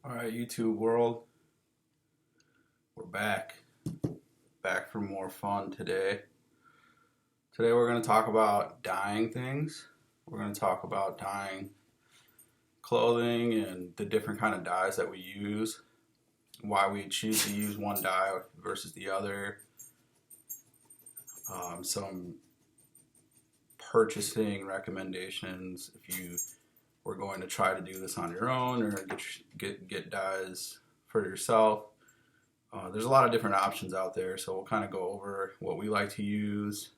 All right, YouTube world, we're back for more fun today. Today we're going to talk about dyeing things. We're going to talk about dyeing clothing and the different kind of dyes that we use, why we choose to use one dye versus the other, some purchasing recommendations if you were going to try to do this on your own or get dyes for yourself. There's a lot of different options out there, so we'll kind of go over what we like to use.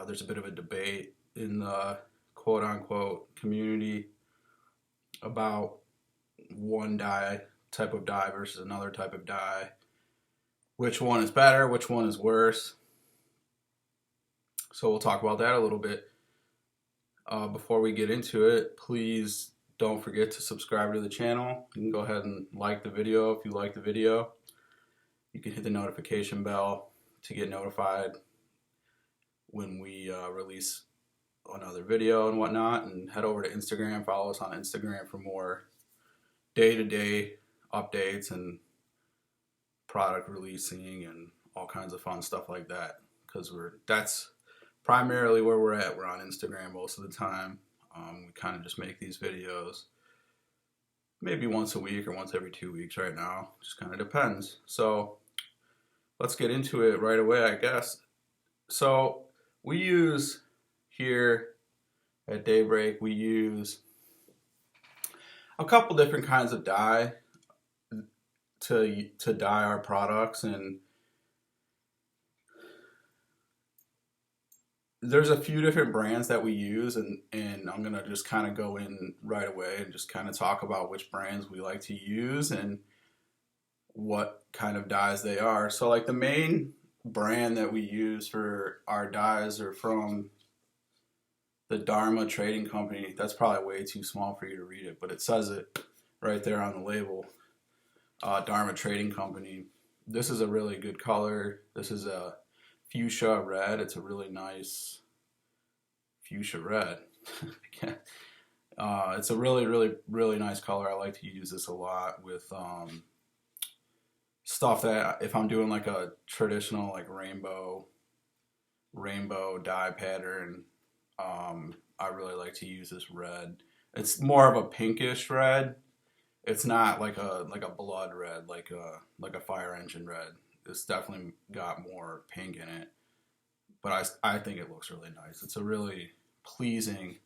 There's a bit of a debate in the quote-unquote community about one type of dye versus another type of dye. Which one is better? Which one is worse? So we'll talk about that a little bit. Before we get into it, please don't forget to subscribe to the channel. You can go ahead and like the video if you like the video. You can hit the notification bell to get notified when we release another video and whatnot. And head over to Instagram, follow us on Instagram for more day-to-day updates and product releasing and all kinds of fun stuff like that. Because that's primarily where we're at. We're on Instagram most of the time. We kind of just make these videos maybe once a week or once every 2 weeks right now. Just kind of depends. So let's get into it right away, I guess. So we use here at Daybreak, we use a couple different kinds of dye to dye our products, and there's a few different brands that we use, and I'm going to just kind of go in right away and just kind of talk about which brands we like to use and what kind of dyes they are. So like the main brand that we use for our dyes are from the Dharma Trading Company. That's probably way too small for you to read it, but it says it right there on the label. Dharma Trading Company. This is a really good color. This is a fuchsia red. It's a really nice fuchsia red. It's a really nice color. I like to use this a lot with stuff that if I'm doing like a traditional like rainbow dye pattern, I really like to use this red. It's more of a pinkish red. It's not like a blood red, like a fire engine red. It's definitely got more pink in it, but I think it looks really nice. It's a really pleasing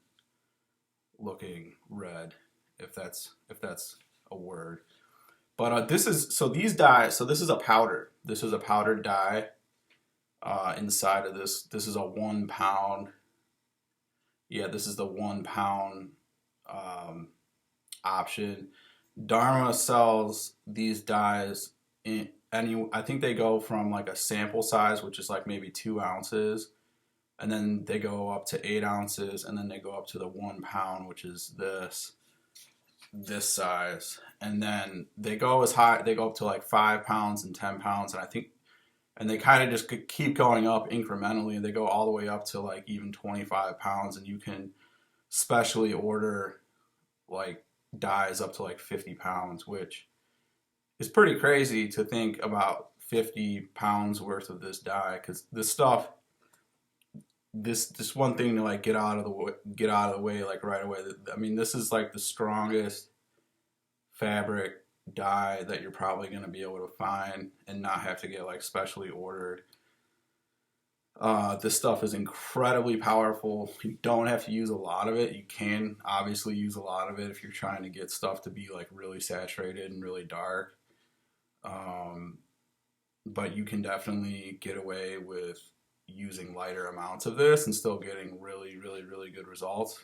looking red, if that's a word. But these dyes. So this is a powder. This is a powdered dye. Inside of this is a 1 pound. Yeah, this is the 1 pound option. Dharma sells these dyes in I think they go from like a sample size, which is like maybe 2 ounces, and then they go up to 8 ounces, and then they go up to the 1 pound, which is this size, and then they go as high. They go up to like 5 pounds and 10 pounds, and they kind of just keep going up incrementally, and they go all the way up to like even 25 pounds, and you can specially order like dyes up to like 50 pounds, which is pretty crazy to think about 50 pounds worth of this dye, because this stuff, this one thing to like get out of the way like right away. I mean, this is like the strongest fabric dye that you're probably going to be able to find and not have to get like specially ordered. This stuff is incredibly powerful. You don't have to use a lot of it. You can obviously use a lot of it if you're trying to get stuff to be like really saturated and really dark. But you can definitely get away with using lighter amounts of this and still getting really good results.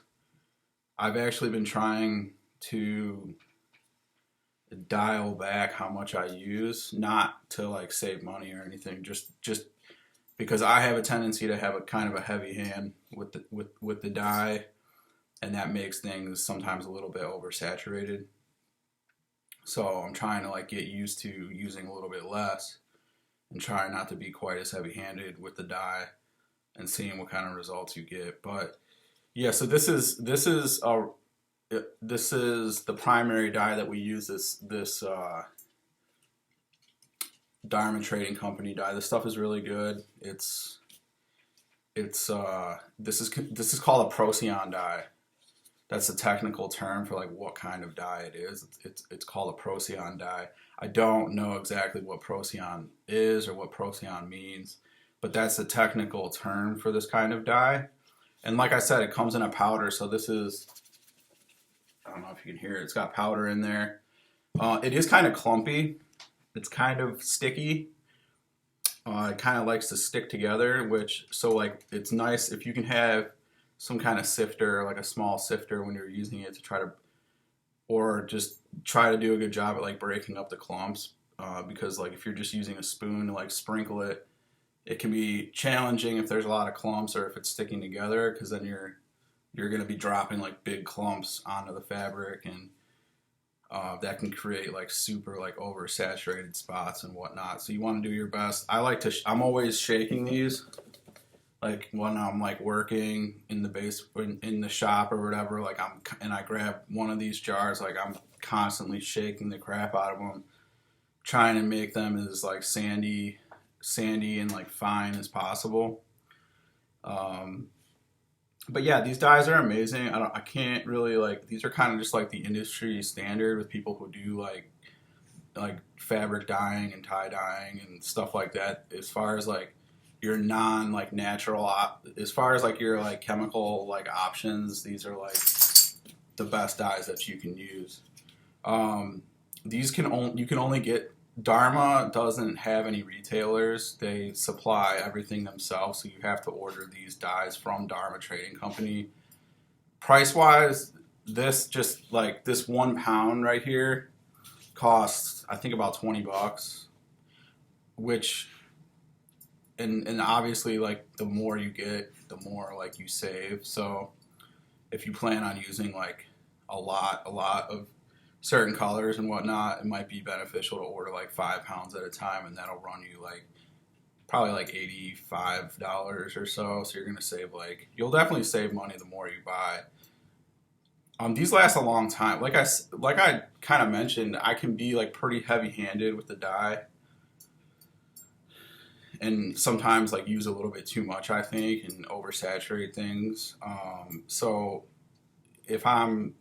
I've actually been trying to dial back how much I use, not to like save money or anything, just because I have a tendency to have a kind of a heavy hand with the dye, and that makes things sometimes a little bit oversaturated. So I'm trying to like get used to using a little bit less and try not to be quite as heavy-handed with the dye and seeing what kind of results you get. But yeah, so this is This is the primary dye that we use. This Dharma Trading company dye. This stuff is really good. This is called a Procion dye. That's the technical term for like what kind of dye it is. It's called a Procion dye. I don't know exactly what Procion is or what Procion means, but that's the technical term for this kind of dye. And like I said, it comes in a powder. So this is, I don't know if you can hear it. It's got powder in there. It is kind of clumpy. It's kind of sticky. It kind of likes to stick together, so like it's nice if you can have some kind of sifter, like a small sifter when you're using it to try to, or just try to do a good job at like breaking up the clumps. Because like if you're just using a spoon to like sprinkle it, it can be challenging if there's a lot of clumps or if it's sticking together, because then you're going to be dropping like big clumps onto the fabric, and that can create like super like oversaturated spots and whatnot. So you want to do your best. I'm always shaking these, like when I'm like working in the shop or whatever. Like I grab one of these jars, like I'm constantly shaking the crap out of them, trying to make them as like sandy and like fine as possible. But yeah, these dyes are amazing. I can't really like, these are kind of just like the industry standard with people who do like fabric dyeing and tie dyeing and stuff like that. As far as like your non like natural as far as like your like chemical like options, these are like the best dyes that you can use. You can only get, Dharma doesn't have any retailers. They supply everything themselves, so you have to order these dyes from Dharma Trading Company. Price wise, this 1 pound right here costs I think about $20, which and obviously like the more you get, the more like you save. So if you plan on using like a lot of certain colors and whatnot, it might be beneficial to order like 5 pounds at a time, and that'll run you like probably like $85 or so. So you're gonna save you'll definitely save money the more you buy. These last a long time. Like I kind of mentioned, I can be like pretty heavy-handed with the dye, and sometimes like use a little bit too much, I think, and oversaturate things. So if I'm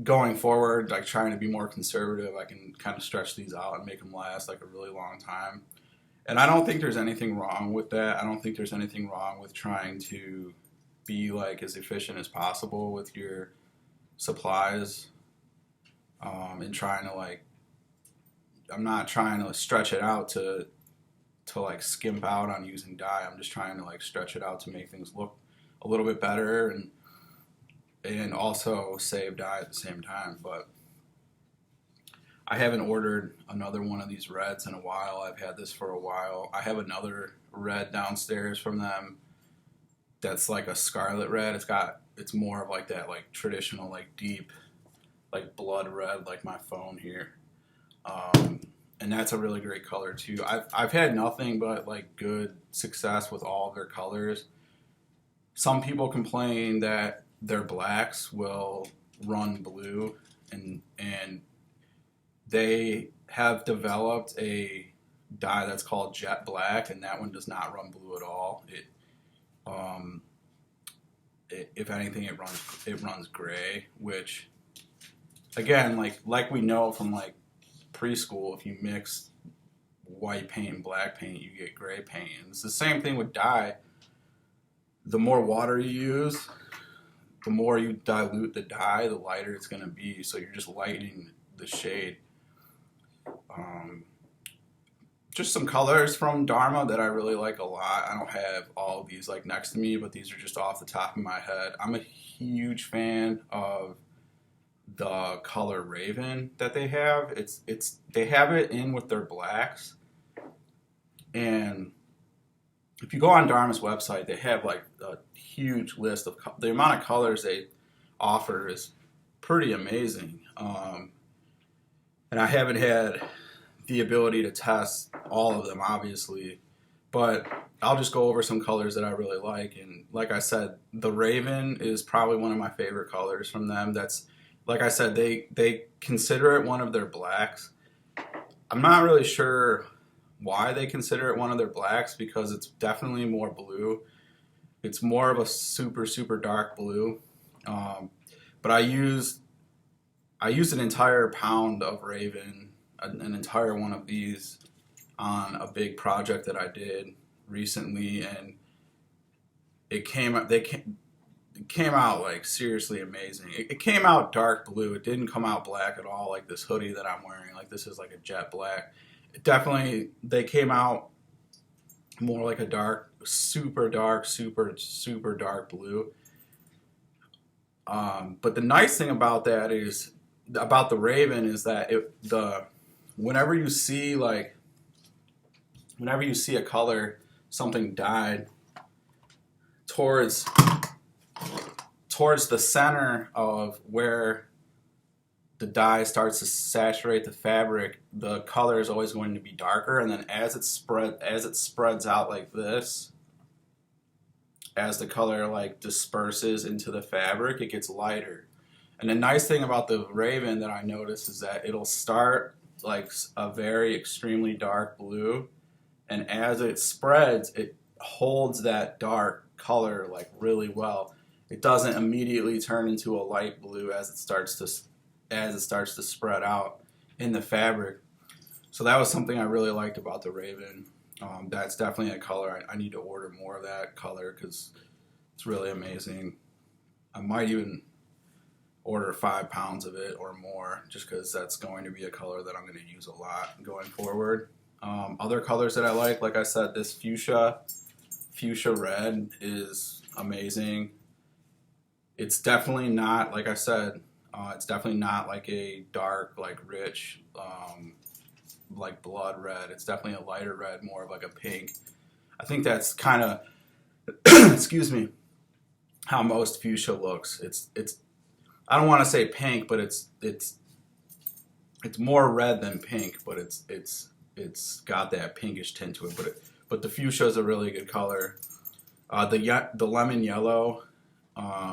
going forward, like trying to be more conservative, I can kind of stretch these out and make them last like a really long time. And I don't think there's anything wrong with that. I don't think there's anything wrong with trying to be like as efficient as possible with your supplies, and trying to like, I'm not trying to stretch it out to like skimp out on using dye. I'm just trying to like stretch it out to make things look a little bit better, and also save dye at the same time. But I haven't ordered another one of these reds in a while. I've had this for a while. I have another red downstairs from them that's like a scarlet red. It's more of like that like traditional like deep like blood red, like my phone here. And that's a really great color too. I've had nothing but like good success with all of their colors. Some people complain that their blacks will run blue, and they have developed a dye that's called jet black, and that one does not run blue at all. If anything, it runs gray, which again, like we know from like preschool, if you mix white paint and black paint, you get gray paint. And it's the same thing with dye. The more water you use, the more you dilute the dye, the lighter it's going to be. So you're just lightening the shade. Just some colors from Dharma that I really like a lot. I don't have all of these like next to me, but these are just off the top of my head. I'm a huge fan of the color Raven that they have. They have it in with their blacks, and if you go on Dharma's website, they have like a huge list of the amount of colors they offer is pretty amazing. And I haven't had the ability to test all of them, obviously, But I'll just go over some colors that I really like. And like I said, the Raven is probably one of my favorite colors from them. That's, like I said, they consider it one of their blacks. I'm not really sure why they consider it one of their blacks, because it's definitely more blue. It's more of a super, super dark blue. But I used an entire pound of Raven, an entire one of these, on a big project that I did recently, and it came out like seriously amazing. It came out dark blue. It didn't come out black at all, like this hoodie that I'm wearing. Like, this is like a jet black. They came out more like a dark, super dark, super dark blue. But the nice thing about that is, about the Raven, is that whenever you see a color, something dyed towards the center of where the dye starts to saturate the fabric, the color is always going to be darker, and then as it spreads out like this, as the color like disperses into the fabric, it gets lighter. And the nice thing about the Raven that I noticed is that it'll start like a very extremely dark blue, and as it spreads, it holds that dark color like really well. It doesn't immediately turn into a light blue as it starts to spread out in the fabric. So that was something I really liked about the Raven. That's definitely a color I need to order more of that color, because it's really amazing. I might even order 5 pounds of it or more, just because that's going to be a color that I'm going to use a lot going forward. Other colors that I like I said, this fuchsia red is amazing. It's definitely not, like I said, it's definitely not like a dark, like rich, like blood red. It's definitely a lighter red, more of like a pink. I think that's kind of, excuse me, how most fuchsia looks. It's I don't want to say pink, but it's more red than pink, but it's got that pinkish tint to it. But the fuchsia is a really good color. The lemon yellow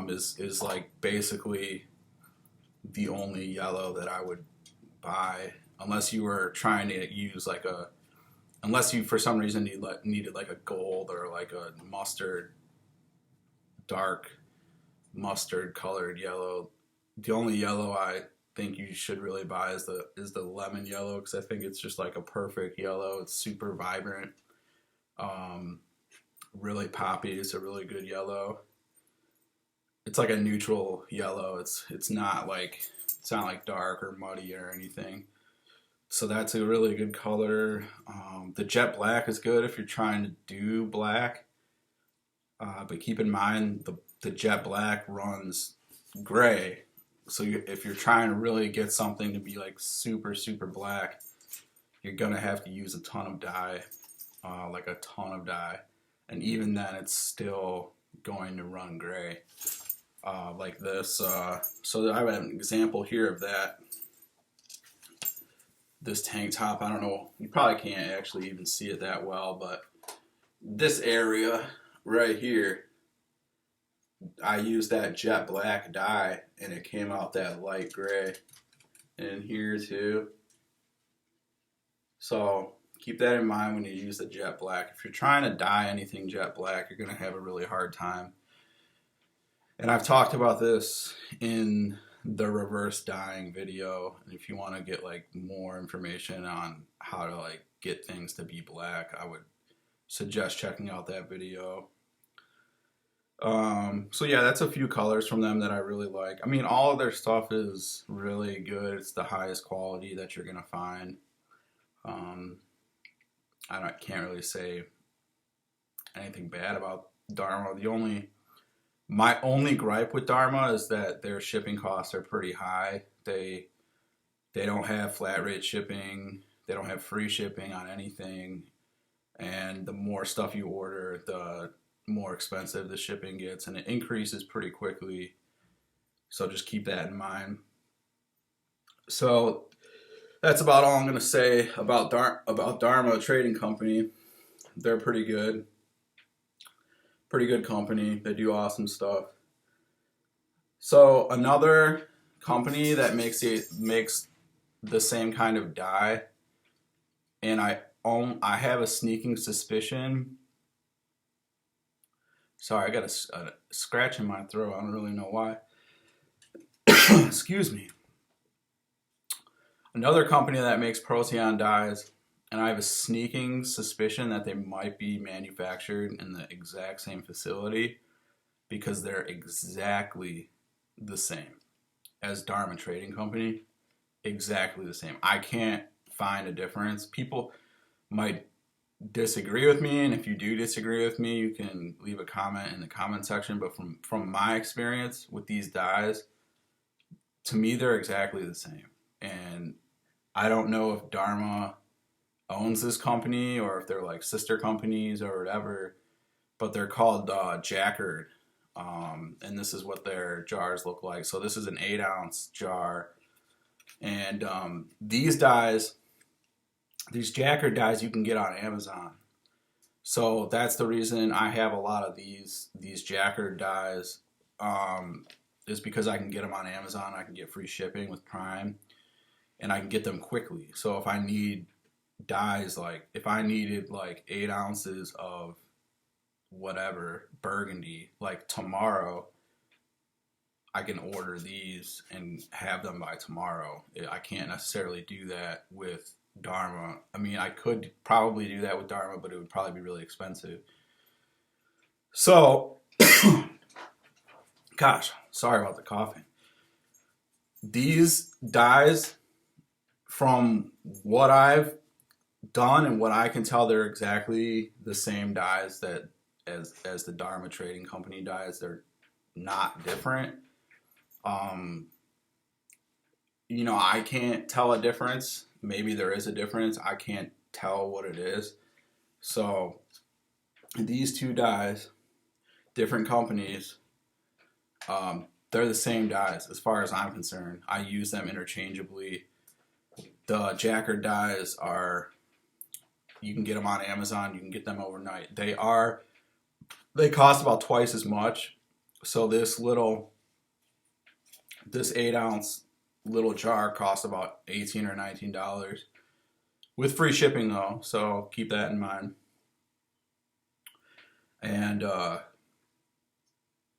is like basically the only yellow that I would buy, unless you were trying to use unless you for some reason needed like a gold or like a dark mustard colored yellow. The only yellow I think you should really buy is the lemon yellow, because I think it's just like a perfect yellow. It's super vibrant, really poppy. It's a really good yellow. It's like a neutral yellow. It's not like dark or muddy or anything. So that's a really good color. The jet black is good if you're trying to do black, but keep in mind the jet black runs gray. So if you're trying to really get something to be like super, super black, you're gonna have to use a ton of dye, like a ton of dye. And even then, it's still going to run gray, like this. So I have an example here of that. This tank top, I don't know, you probably can't actually even see it that well, but this area right here, I used that jet black dye, and it came out that light gray. And here too. So keep that in mind when you use the jet black. If you're trying to dye anything jet black, you're going to have a really hard time. And I've talked about this in the reverse dyeing video. And if you want to get like more information on how to like get things to be black, I would suggest checking out that video. So yeah, that's a few colors from them that I really like. I mean, all of their stuff is really good. It's the highest quality that you're gonna find. I can't really say anything bad about Dharma. My only gripe with Dharma is that their shipping costs are pretty high. They don't have flat rate shipping. They don't have free shipping on anything. And the more stuff you order, the more expensive the shipping gets, and it increases pretty quickly. So just keep that in mind. So that's about all I'm going to say about Dharma Trading Company. They're pretty good. Pretty good company. They do awesome stuff. So another company that makes the same kind of dye, and I have a sneaking suspicion. Sorry, I got a scratch in my throat. I don't really know why. Excuse me. Another company that makes Procion dyes, and I have a sneaking suspicion that they might be manufactured in the exact same facility because they're exactly the same as Dharma Trading Company. Exactly the same. I can't find a difference. People might disagree with me, and if you do disagree with me, you can leave a comment in the comment section. But from my experience with these dyes, to me they're exactly the same. And I don't know if Dharma owns this company or if they're like sister companies or whatever, but they're called Jacquard. And this is what their jars look like. So this is an 8-ounce jar. And these dyes, these Jacquard dyes you can get on Amazon. So that's the reason I have a lot of these Jacquard dyes, is because I can get them on Amazon. I can get free shipping with Prime, and I can get them quickly. So if I need dyes, like if I needed like 8 ounces of whatever burgundy like tomorrow, I can order these and have them by tomorrow. I can't necessarily do that with Dharma. I mean, I could probably do that with Dharma, but it would probably be really expensive. So, gosh, sorry about the coughing. These dyes, from what I've done and what I can tell, they're exactly the same dyes that as the Dharma Trading Company dyes. They're not different. I can't tell a difference. Maybe there is a difference. I can't tell what it is. So these two dyes, different companies, they're the same dyes as far as I'm concerned. I use them interchangeably. The Jacquard dyes you can get them on Amazon. You can get them overnight. They cost about twice as much. So this 8-ounce little jar costs about $18 or $19 with free shipping though. So keep that in mind. And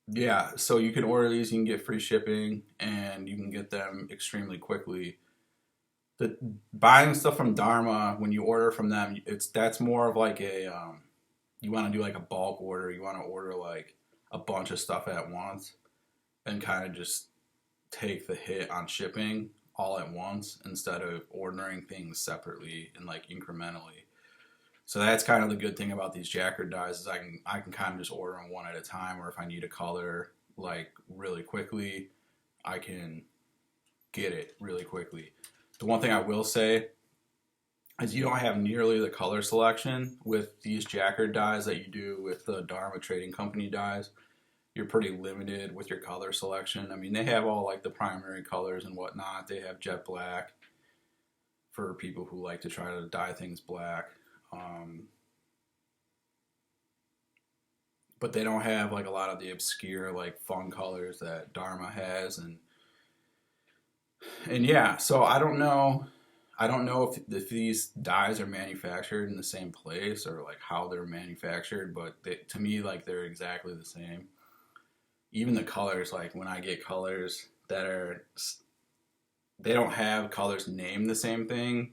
yeah, so you can order these, you can get free shipping, and you can get them extremely quickly. The buying stuff from Dharma, when you order from them, that's more of like you want to do like a bulk order. You want to order like a bunch of stuff at once and kind of just take the hit on shipping all at once instead of ordering things separately and like incrementally. So that's kind of the good thing about these Jacquard dyes is I can kind of just order them one at a time, or if I need a color like really quickly, I can get it really quickly. The one thing I will say is you don't have nearly the color selection with these Jacquard dyes that you do with the Dharma Trading Company dyes. You're pretty limited with your color selection. I mean, they have all like the primary colors and whatnot. They have jet black for people who like to try to dye things black. But they don't have like a lot of the obscure like fun colors that Dharma has, and yeah. So I don't know if these dyes are manufactured in the same place or like how they're manufactured, but to me, like, they're exactly the same. Even the colors, like when I get colors they don't have colors named the same thing,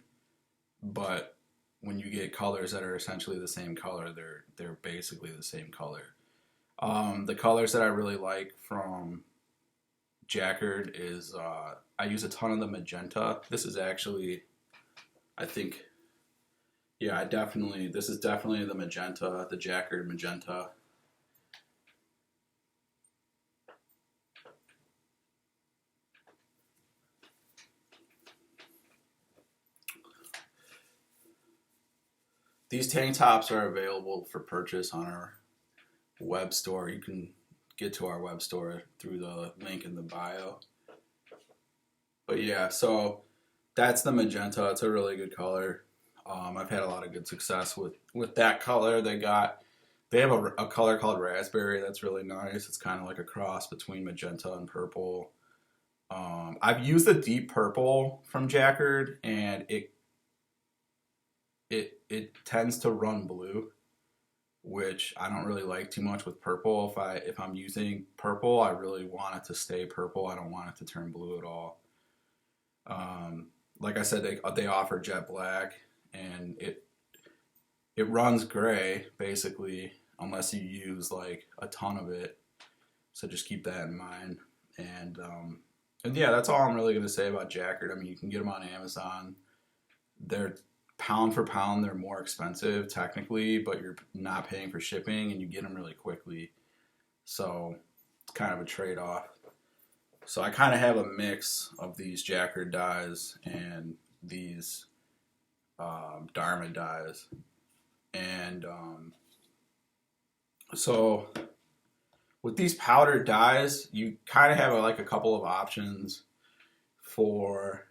but when you get colors that are essentially the same color, they're basically the same color. The colors that I really like from Jacquard is I use a ton of the magenta. This is actually, I think, yeah, this is definitely the magenta, the Jacquard magenta. These tank tops are available for purchase on our web store. You can get to our web store through the link in the bio. But yeah, so that's the magenta. It's a really good color. I've had a lot of good success with that color. They have a color called raspberry that's really nice. It's kind of like a cross between magenta and purple. I've used the deep purple from Jacquard, and it tends to run blue, which I don't really like too much with purple. If I'm using purple, I really want it to stay purple. I don't want it to turn blue at all. Like I said, they offer jet black, and it runs gray basically, unless you use like a ton of it. So just keep that in mind. And yeah, that's all I'm really gonna say about Jacquard. I mean, you can get them on Amazon. They're pound for pound, they're more expensive technically, but you're not paying for shipping, and you get them really quickly. So it's kind of a trade-off. So I kind of have a mix of these Jacquard dyes and these Dharma dyes. And so with these powdered dyes, you kind of have like a couple of options for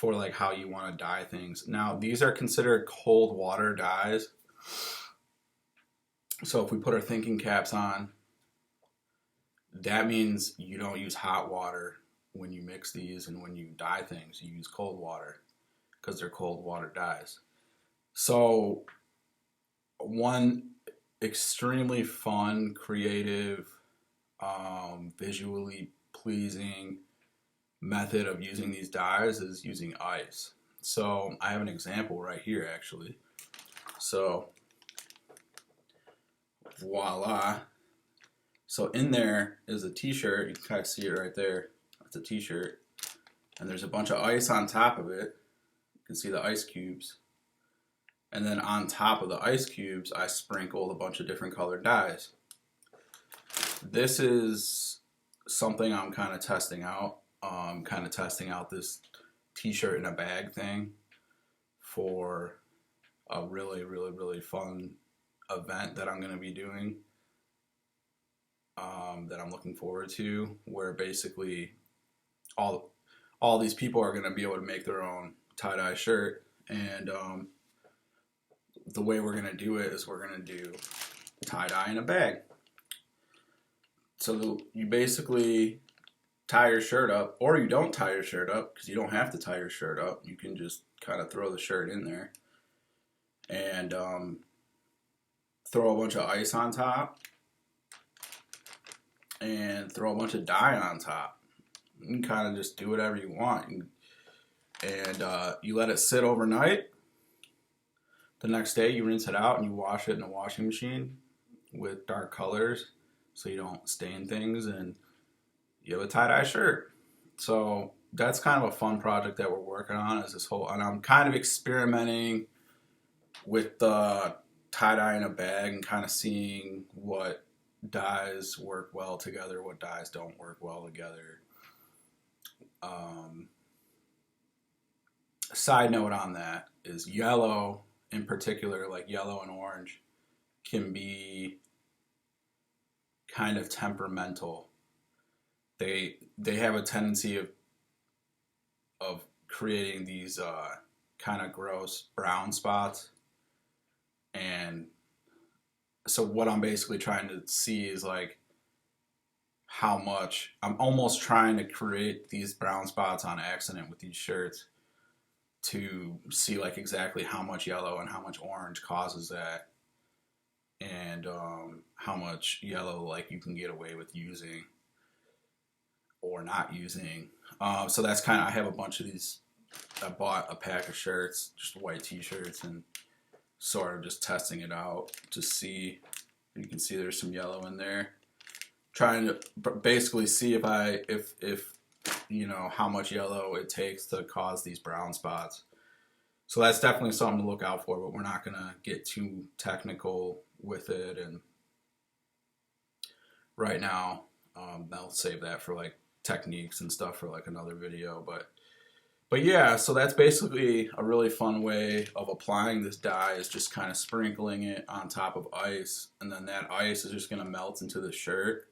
like how you want to dye things. Now, these are considered cold water dyes. So if we put our thinking caps on, that means you don't use hot water when you mix these, and when you dye things, you use cold water because they're cold water dyes. So one extremely fun, creative, visually pleasing method of using these dyes is using ice. So I have an example right here actually. So voila. So in there is a t-shirt. You can kind of see it right there. It's a t-shirt. And there's a bunch of ice on top of it. You can see the ice cubes. And then on top of the ice cubes, I sprinkled a bunch of different colored dyes. This is something I'm kind of testing out. Kind of testing out this t-shirt in a bag thing for a really, really, really fun event that I'm going to be doing, that I'm looking forward to, where basically all these people are going to be able to make their own tie-dye shirt. And the way we're going to do it is we're going to do tie-dye in a bag. So you basically tie your shirt up, or you don't tie your shirt up, because you don't have to tie your shirt up. You can just kind of throw the shirt in there and throw a bunch of ice on top and throw a bunch of dye on top. You can kind of just do whatever you want. And you let it sit overnight. The next day you rinse it out and you wash it in a washing machine with dark colors so you don't stain things, and you have a tie-dye shirt. So that's kind of a fun project that we're working on, is this whole, and I'm kind of experimenting with the tie-dye in a bag and kind of seeing what dyes work well together, what dyes don't work well together. Side note on that is yellow in particular, like yellow and orange, can be kind of temperamental. They have a tendency of creating these kind of gross brown spots. And so what I'm basically trying to see is like how much, I'm almost trying to create these brown spots on accident with these shirts to see like exactly how much yellow and how much orange causes that, and how much yellow like you can get away with using or not using. So that's kind of, I have a bunch of these. I bought a pack of shirts, just white t-shirts, and sort of just testing it out to see. You can see there's some yellow in there. Trying to basically see if you know how much yellow it takes to cause these brown spots. So that's definitely something to look out for, but we're not gonna get too technical with it. And right now, I'll save that for like techniques and stuff for like another video. But yeah, so that's basically a really fun way of applying this dye, is just kind of sprinkling it on top of ice, and then that ice is just gonna melt into the shirt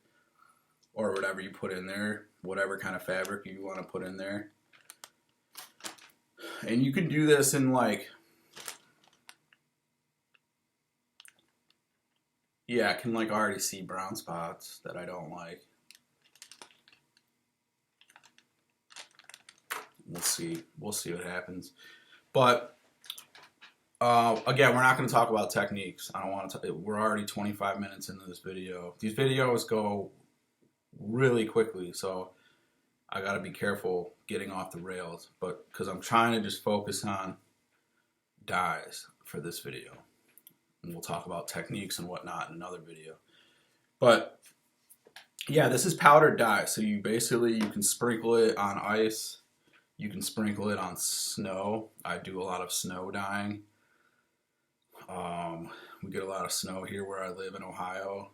or whatever you put in there, whatever kind of fabric you want to put in there. And you can do this in like, yeah, I can like already see brown spots that I don't like. We'll see what happens. But again, we're not going to talk about techniques. I don't want to. We're already 25 minutes into this video. These videos go really quickly, so I got to be careful getting off the rails. But because I'm trying to just focus on dyes for this video, and we'll talk about techniques and whatnot in another video. But yeah, this is powdered dye. So you can sprinkle it on ice. You can sprinkle it on snow. I do a lot of snow dyeing. We get a lot of snow here where I live in Ohio.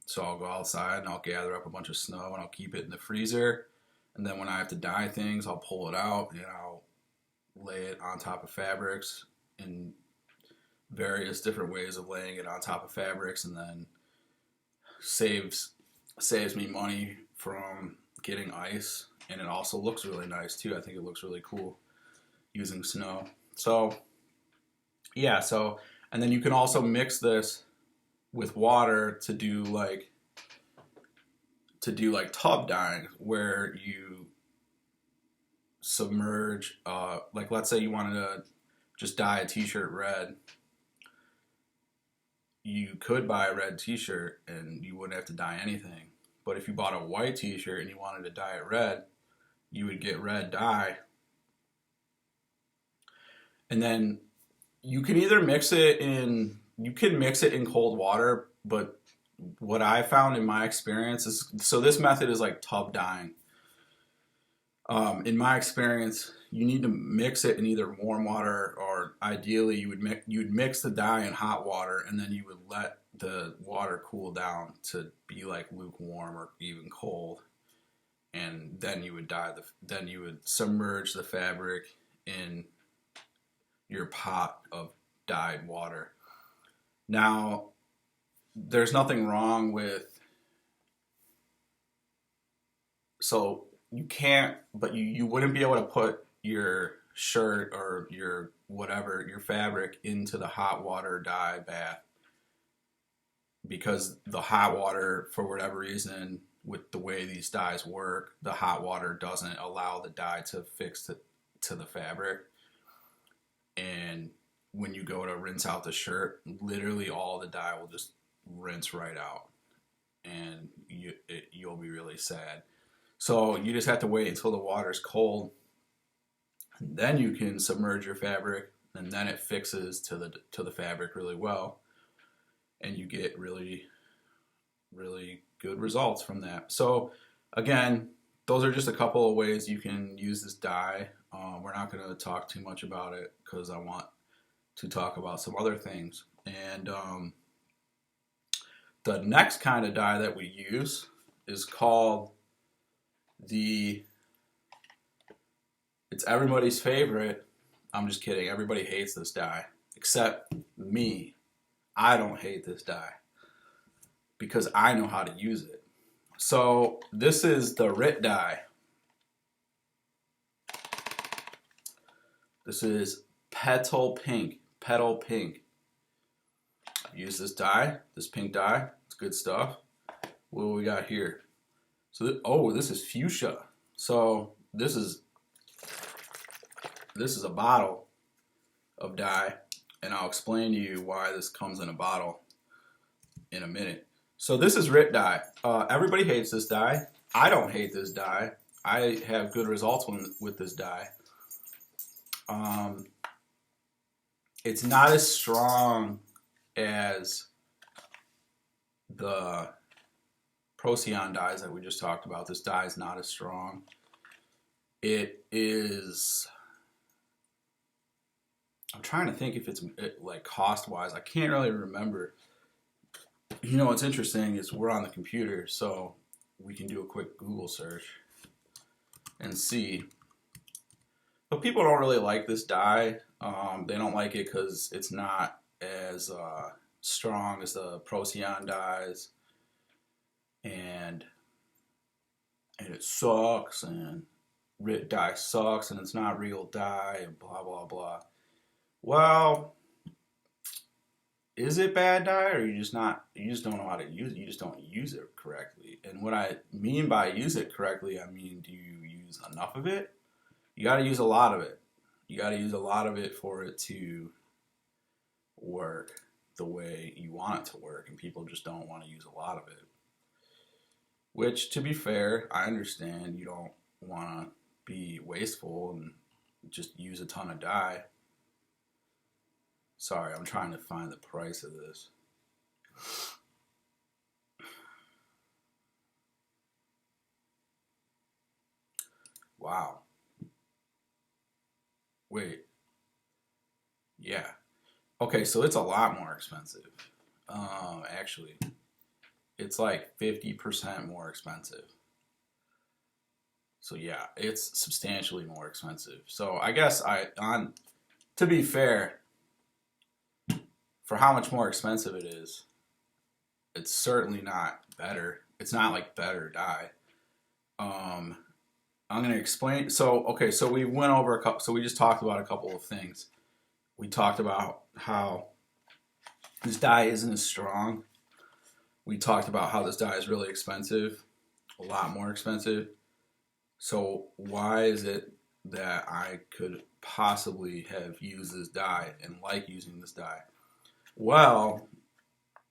So I'll go outside and I'll gather up a bunch of snow and I'll keep it in the freezer. And then when I have to dye things, I'll pull it out and I'll lay it on top of fabrics in various different ways of laying it on top of fabrics, and then saves me money from getting ice. And it also looks really nice too. I think it looks really cool using snow. So yeah, and then you can also mix this with water to do like tub dyeing, where you submerge, like let's say you wanted to just dye a t-shirt red. You could buy a red t-shirt and you wouldn't have to dye anything. But if you bought a white t-shirt and you wanted to dye it red, you would get red dye. And then you can either mix it in cold water, but what I found in my experience is, so this method is like tub dyeing. In my experience, you need to mix it in either warm water, or ideally you would mix the dye in hot water, and then you would let the water cool down to be like lukewarm or even cold, and then you would submerge the fabric in your pot of dyed water. Now, there's nothing wrong with, so you can't, but you wouldn't be able to put your shirt or your whatever, your fabric, into the hot water dye bath, because the hot water, for whatever reason, with the way these dyes work, the hot water doesn't allow the dye to fix to the fabric. And when you go to rinse out the shirt, literally all the dye will just rinse right out, and you'll be really sad. So you just have to wait until the water's cold, and then you can submerge your fabric, and then it fixes to the fabric really well, and you get really, really good results from that. So again, those are just a couple of ways you can use this dye. We're not going to talk too much about it because I want to talk about some other things. And the next kind of dye that we use is called it's everybody's favorite. I'm just kidding. Everybody hates this dye except me. I don't hate this dye because I know how to use it. So this is the RIT dye. This is Petal Pink. Petal Pink. I've used this dye, this pink dye. It's good stuff. What do we got here? So this is fuchsia. So this is a bottle of dye, and I'll explain to you why this comes in a bottle in a minute. So this is RIT dye. Everybody hates this dye. I don't hate this dye. I have good results with this dye. It's not as strong as the Procion dyes that we just talked about. This dye is not as strong. It is, I'm trying to think if it's like cost-wise. I can't really remember. You know what's interesting is we're on the computer, so we can do a quick Google search and see. But people don't really like this dye. They don't like it because it's not as strong as the Procion dyes, and it sucks, and RIT dye sucks and it's not real dye and blah blah blah. Well, is it bad dye, or you just don't know how to use it? You just don't use it correctly. And what I mean by use it correctly, I mean, do you use enough of it? You got to use a lot of it. You got to use a lot of it for it to work the way you want it to work, and people just don't want to use a lot of it. Which, to be fair, I understand. You don't want to be wasteful and just use a ton of dye. Sorry, I'm trying to find the price of this. Wow. Wait. Yeah. Okay, so it's a lot more expensive. Actually, it's like 50% more expensive. So yeah, it's substantially more expensive. So I guess to be fair, for how much more expensive it is, it's certainly not better. It's not like better dye. I'm gonna explain. So okay, so we went over a couple. So we just talked about a couple of things. We talked about how this dye isn't as strong. We talked about how this dye is really expensive, a lot more expensive. So why is it that I could possibly have used this dye and like using this dye? Well,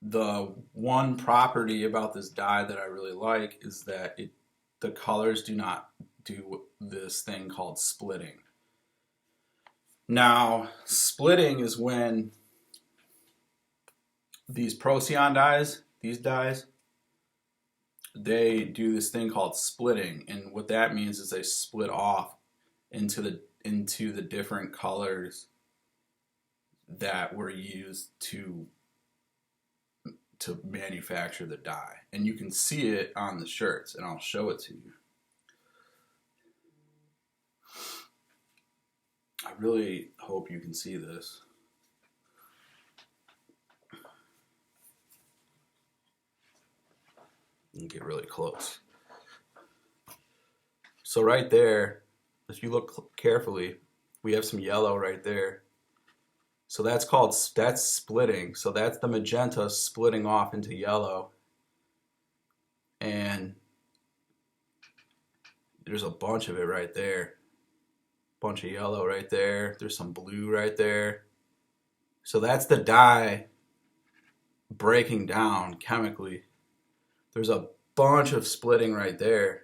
the one property about this dye that I really like is that the colors do not do this thing called splitting. Now, splitting is when these Procion dyes, these dyes, they do this thing called splitting, and what that means is they split off into the different colors that were used to manufacture the dye. And you can see it on the shirts, and I'll show it to you. I really hope you can see this. And get really close. So right there, if you look carefully, we have some yellow right there. So that's splitting. So that's the magenta splitting off into yellow. And there's a bunch of it right there. Bunch of yellow right there. There's some blue right there. So that's the dye breaking down chemically. There's a bunch of splitting right there.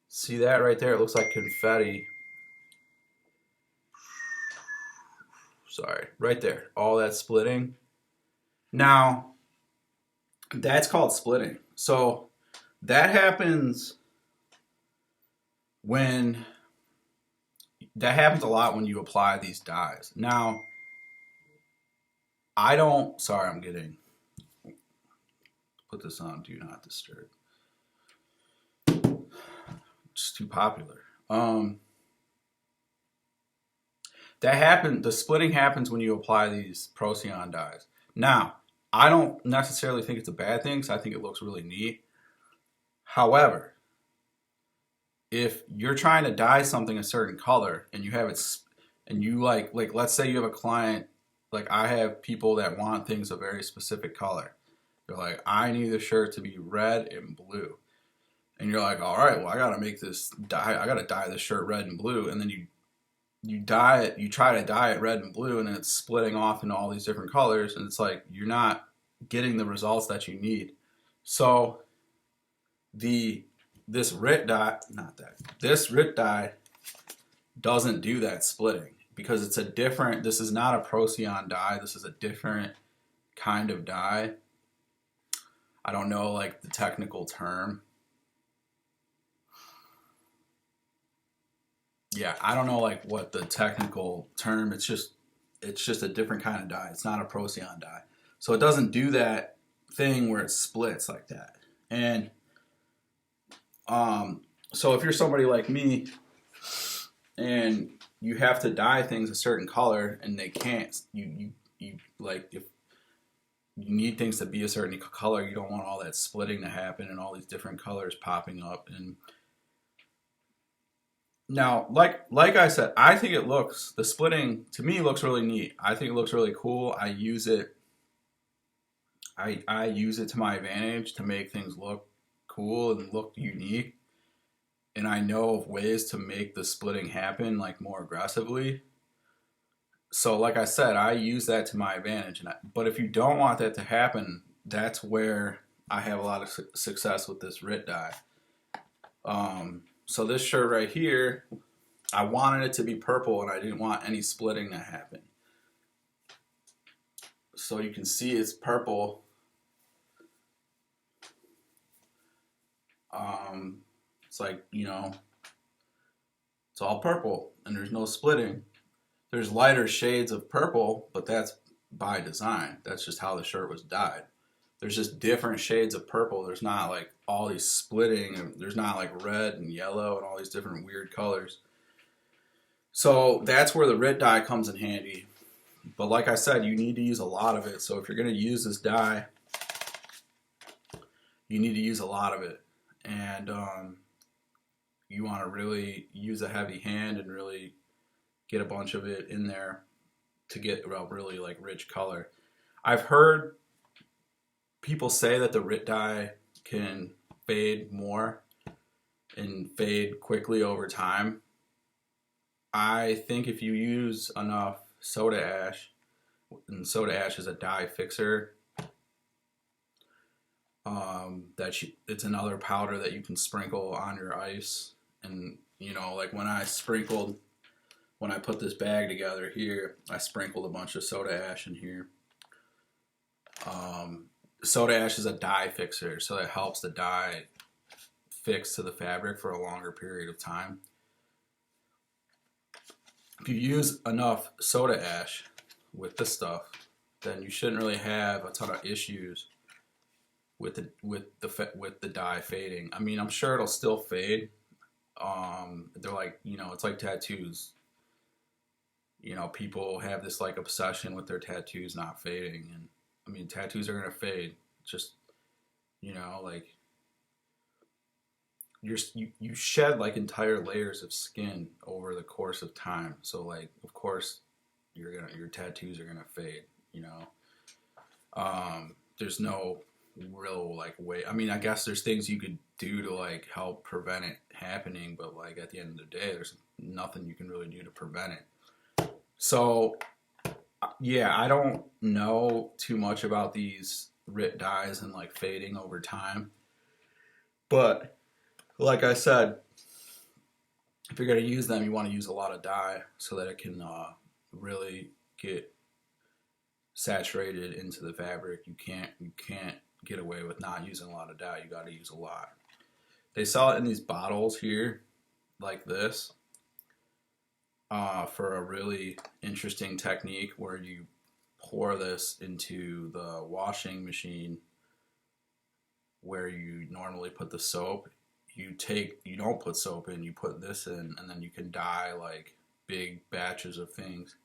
See that right there? It looks like confetti. Sorry, right there. All that splitting. Now, that's called splitting. So that happens a lot when you apply these dyes. Now, put this on Do Not Disturb. It's too popular. The splitting happens when you apply these Procion dyes. Now, I don't necessarily think it's a bad thing, because I think it looks really neat. However, if you're trying to dye something a certain color and you have it, and you like let's say you have a client, like I have people that want things a very specific color. They're like, I need the shirt to be red and blue. And you're like, all right, well, I gotta dye this shirt red and blue. And then you dye it, you try to dye it red and blue, and then it's splitting off into all these different colors, and it's like you're not getting the results that you need. So this RIT dye doesn't do that splitting, because this is not a Procion dye, this is a different kind of dye. I don't know like the technical term. Yeah, I don't know like what the technical term. It's just a different kind of dye. It's not a Procion dye. So it doesn't do that thing where it splits like that. And so if you're somebody like me and you have to dye things a certain color and they can't, you like, if you need things to be a certain color, you don't want all that splitting to happen and all these different colors popping up. And Now, like I said, I think the splitting to me looks really neat. I think it looks really cool. I use it to my advantage to make things look cool and look unique. And I know of ways to make the splitting happen like more aggressively. So like I said, I use that to my advantage. But if you don't want that to happen, that's where I have a lot of success with this RIT dye. So this shirt right here, I wanted it to be purple and I didn't want any splitting to happen. So you can see it's purple. It's like, it's all purple and there's no splitting. There's lighter shades of purple, but that's by design. That's just how the shirt was dyed. There's just different shades of purple. There's not like all these splitting, and there's not like red and yellow and all these different weird colors. So that's where the RIT dye comes in handy. But like I said, you need to use a lot of it. So if you're going to use this dye, you need to use a lot of it. And you want to really use a heavy hand and really get a bunch of it in there to get a really like rich color. I've heard people say that the RIT dye can fade more and fade quickly over time. I think if you use enough soda ash, and soda ash is a dye fixer, it's another powder that you can sprinkle on your ice. And like when I put this bag together here, I sprinkled a bunch of soda ash in here. Soda ash is a dye fixer, so it helps the dye fix to the fabric for a longer period of time. If you use enough soda ash with this stuff, then you shouldn't really have a ton of issues with the dye fading. I mean, I'm sure it'll still fade. They're like, it's like tattoos. People have this like obsession with their tattoos not fading, and I mean, tattoos are gonna fade. Just like you shed like entire layers of skin over the course of time. So like, of course, your tattoos are gonna fade. There's no real like way. I mean, I guess there's things you could do to like help prevent it happening, but like at the end of the day, there's nothing you can really do to prevent it. So yeah, I don't know too much about these RIT dyes and like fading over time, but like I said, if you're going to use them, you want to use a lot of dye so that it can really get saturated into the fabric. You can't get away with not using a lot of dye. You got to use a lot. They sell it in these bottles here, like this, for a really interesting technique where you pour this into the washing machine where you normally put the soap. You don't put soap in, you put this in, and then you can dye like big batches of things.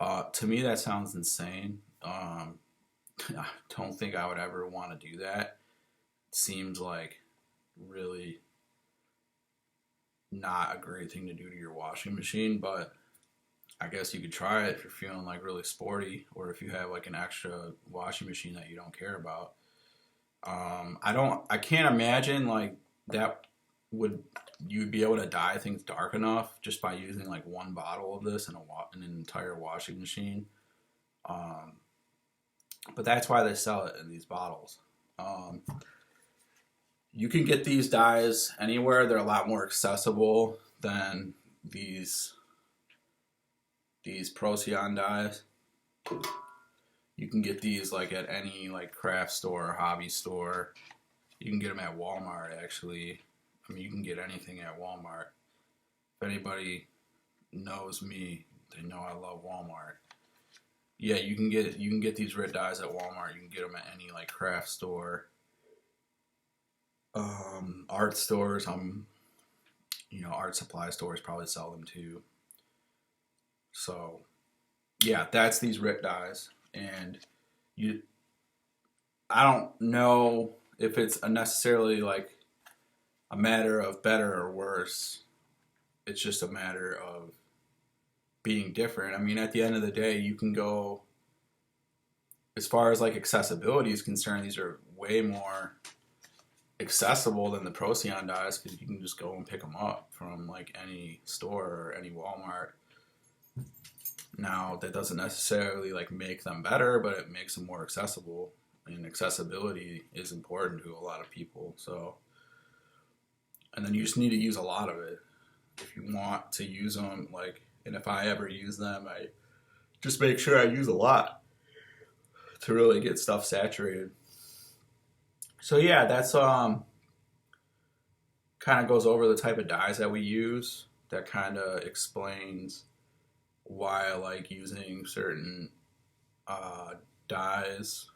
To me, that sounds insane. I don't think I would ever want to do that. It seems like really not a great thing to do to your washing machine, but I guess you could try it if you're feeling like really sporty, or if you have like an extra washing machine that you don't care about. I can't imagine like that you'd be able to dye things dark enough just by using like one bottle of this in an entire washing machine. But that's why they sell it in these bottles. You can get these dyes anywhere. They're a lot more accessible than these Procion dyes. You can get these like at any like craft store or hobby store. You can get them at Walmart, actually. I mean, you can get anything at Walmart. If anybody knows me, they know I love Walmart. Yeah, you can get these RIT dyes at Walmart. You can get them at any like craft store, art stores. Art supply stores probably sell them too. So, yeah, that's these RIT dyes, and I don't know if it's necessarily like a matter of better or worse. it's just a matter of being different. I mean, at the end of the day, you can go, as far as like accessibility is concerned, these are way more accessible than the Procion dyes because you can just go and pick them up from like any store or any Walmart. Now, that doesn't necessarily like make them better, but it makes them more accessible, and accessibility is important to a lot of people. So, and then you just need to use a lot of it if you want to use them. Like, and if I ever use them, I just make sure I use a lot to really get stuff saturated. So yeah, that's kind of goes over the type of dyes that we use. That kind of explains why I like using certain dyes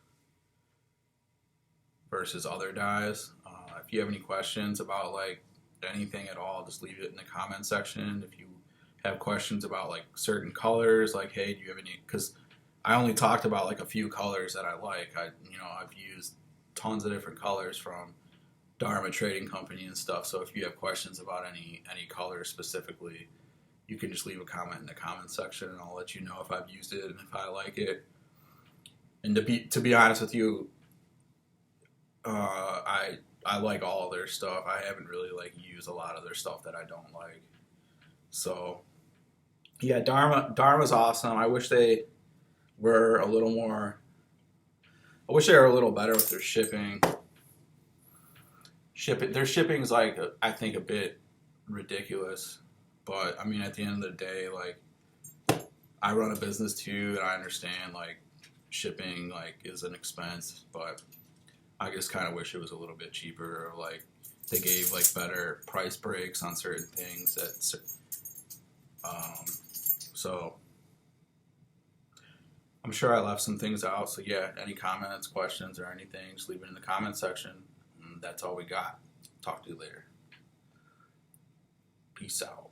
versus other dyes. If you have any questions about like anything at all, just leave it in the comment section. If you have questions about like certain colors, like, hey, do you have any? Because I only talked about like a few colors that I like. I've used tons of different colors from Dharma Trading Company and stuff. So if you have questions about any colors specifically, you can just leave a comment in the comment section, and I'll let you know if I've used it and if I like it. And to be honest with you, I like all of their stuff. I haven't really like used a lot of their stuff that I don't like. So yeah, Dharma's awesome. I wish they were a little more. I wish they were a little better with their shipping. Their shipping is like I think a bit ridiculous. But I mean, at the end of the day, like, I run a business too, and I understand like shipping like is an expense, but I just kind of wish it was a little bit cheaper, or like they gave like better price breaks on certain things. So I'm sure I left some things out. So yeah, any comments, questions, or anything, just leave it in the comment section. And that's all we got. Talk to you later. Peace out.